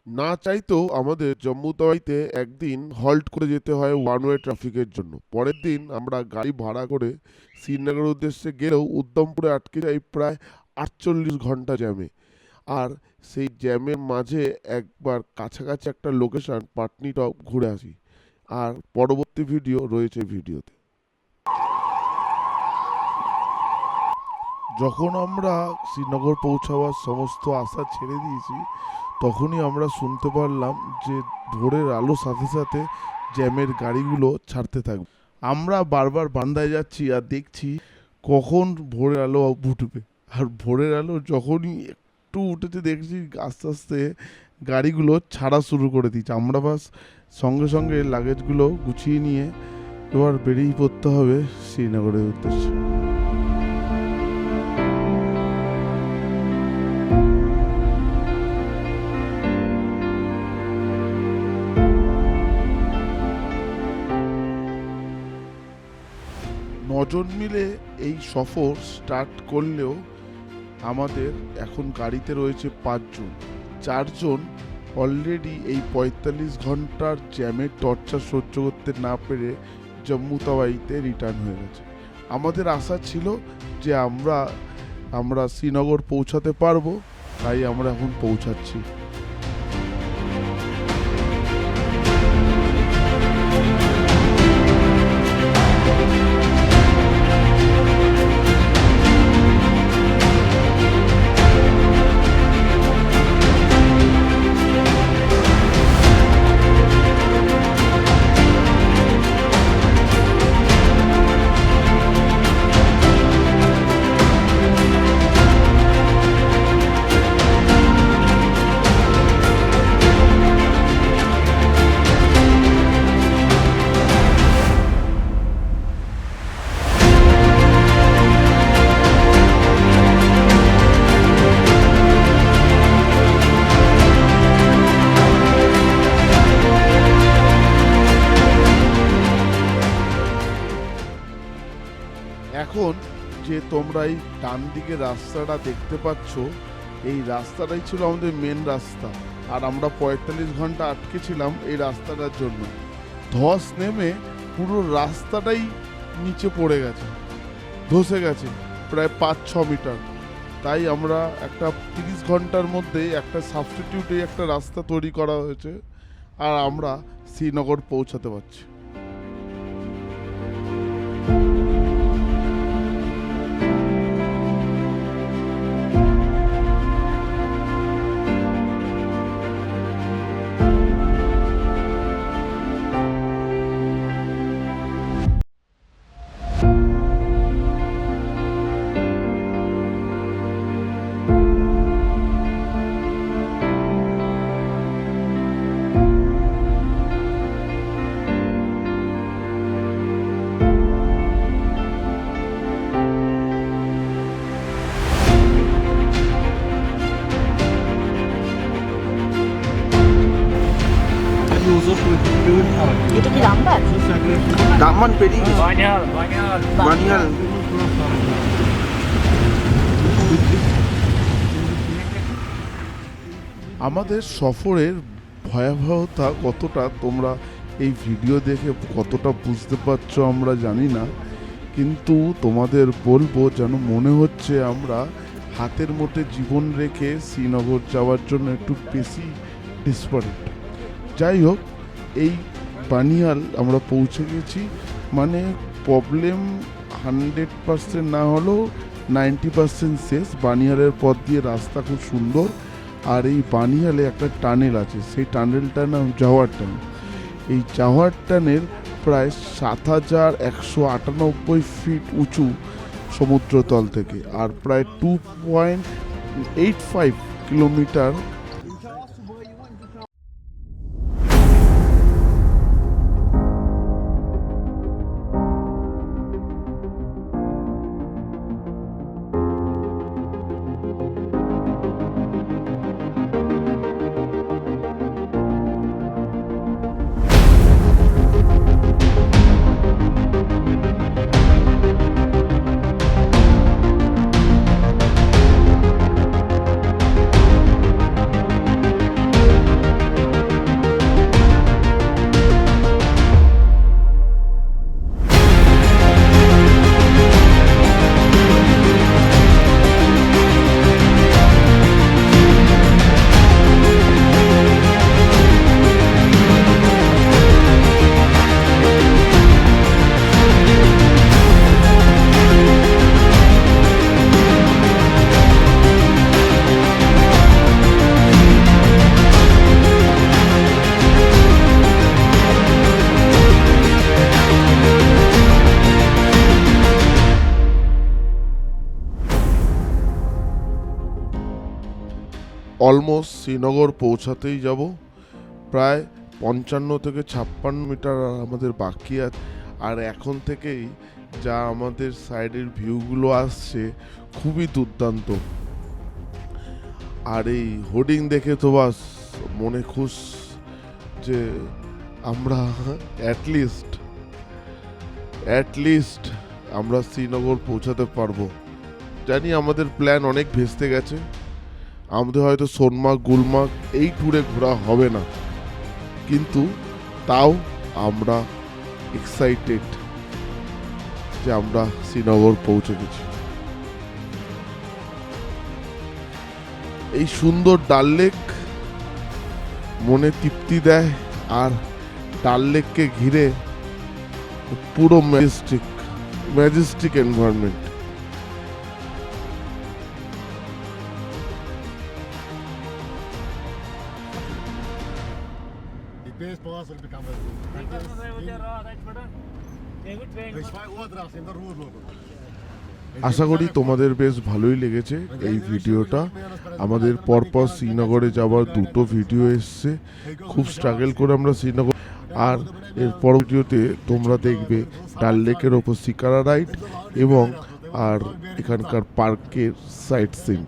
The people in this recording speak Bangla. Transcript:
না চাইতেও আমাদের জম্মু তাওয়াইতে একদিন হল্ট করে যেতে হয় ওয়ান ওয়ে ট্রাফিকের জন্য। পরের দিন আমরা গাড়ি ভাড়া করে শ্রীনগরের উদ্দেশ্যে গেলেও উদ্যমপুরে আটকে যাই প্রায় 48 ঘন্টা জ্যামে। আর সেই জ্যামের মাঝে একবার কাছাকাছি একটা লোকেশন পাটনি টপ ঘুরে আসি। আর পরবর্তী ভিডিও রয়েছে ভিডিওতে। যখন আমরা শ্রীনগর পৌঁছাবার সমস্ত আশা ছেড়ে দিয়েছি, তখনই আমরা শুনতে পারলাম যে ভোরের আলো সাথে সাথে জ্যামের গাড়িগুলো ছাড়তে থাকবে। আমরা বারবার বান্দায় যাচ্ছি আর দেখছি কখন ভোরের আলো উঠবে। আর ভোরের আলো যখনই একটু উঠেছে দেখছি আস্তে আস্তে গাড়িগুলো ছাড়া শুরু করে দিচ্ছে। আমরা বাস সঙ্গে সঙ্গে লাগেজগুলো গুছিয়ে নিয়ে এবার বেরিয়ে পড়তে হবে শ্রীনগরের উদ্দেশ্যে। নজন মিলে এই সফর স্টার্ট করলেও আমাদের এখন গাড়িতে রয়েছে 5 জন। 4 জন অলরেডি এই 45 ঘন্টার জ্যামের টর্চার সহ্য করতে না পেরে জম্মু তাওয়াইতে রিটার্ন হয়ে গেছে। আমাদের আশা ছিল যে আমরা শ্রীনগর পৌঁছাতে পারবো, তাই আমরা এখন পৌঁছাচ্ছি। এখন যে তোমরা এই ডান দিকে রাস্তাটা দেখতে পাচ্ছ, এই রাস্তাটাই ছিল আমাদের মেন রাস্তা। আর আমরা 45 ঘন্টা আটকে ছিলাম এই রাস্তাটার জন্য। ধস নেমে পুরো রাস্তাটাই নিচে পড়ে গেছে, ধসে গেছে প্রায় 5-6 মিটার। তাই আমরা একটা 30 ঘন্টার মধ্যে একটা সাবস্টিটিউটে একটা রাস্তা তৈরি করা হয়েছে, আর আমরা শ্রীনগর পৌঁছাতে পারছি। এটা কি রামবাগ? দামান পেরিয়ে গেছে। বানিয়াল আমাদের সফরের ভয়াবহতা কতটা তোমরা এই ভিডিও দেখে কতটা বুঝতে পারছো আমরা জানি না, কিন্তু তোমাদের বলবো যেন মনে হচ্ছে আমরা হাতের মধ্যে জীবন রেখে শ্রীনগর যাওয়ার জন্য একটু বেশি ডিসপারেট। যাই হোক, এই বানিয়াল আমরা পৌঁছে গেছি। মানে প্রবলেম 100% না হলেও 90% শেষ। বানিয়ালের পথ দিয়ে রাস্তা খুব সুন্দর। আর এই বানিয়ালে একটা টানেল আছে, সেই টানেলটার নাম জাওয়ার টানেল। এই জাওয়ার টানেল প্রায় 7198 ফিট উঁচু সমুদ্রতল থেকে, আর প্রায় 2.85 কিলোমিটার। অলমোস্ট শ্রীনগর পৌঁছাতেই যাব। প্রায় 55 থেকে 56 মিটার আমাদের বাকি আছে। আর এখন থেকেই যা আমাদের সাইডের ভিউগুলো আসছে খুবই দুর্দান্ত। আর এই হোর্ডিং দেখে তো বাস মনে খুশ যে আমরা অ্যাটলিস্ট আমরা শ্রীনগর পৌঁছাতে পারবো। জানি আমাদের প্ল্যান অনেক ভেস্তে গেছে, আমাদের হয়তো সোনমার্গ গুলমার্গ এই ট্যুরে ঘোরা হবে না, কিন্তু তাও আমরা এক্সাইটেড যে আমরা শ্রীনগর পৌঁছে গেছি। এই সুন্দর ডাল লেক মনে তৃপ্তি দেয়, আর ডাল লেককে ঘিরে পুরো ম্যাজেস্টিক এনভায়রনমেন্ট। আশা করি তোমাদের বেশ ভালোই লেগেছে এই ভিডিওটা। আমাদের পরপর শ্রীনগরে যাওয়ার দুটো ভিডিও এসছে, খুব স্ট্রাগল করে আমরা শ্রীনগর। আর এর পর ভিডিওতে তোমরা দেখবে ডাল লেকের ওপর শিকারা রাইড এবং আর এখানকার পার্কের সাইট সিন।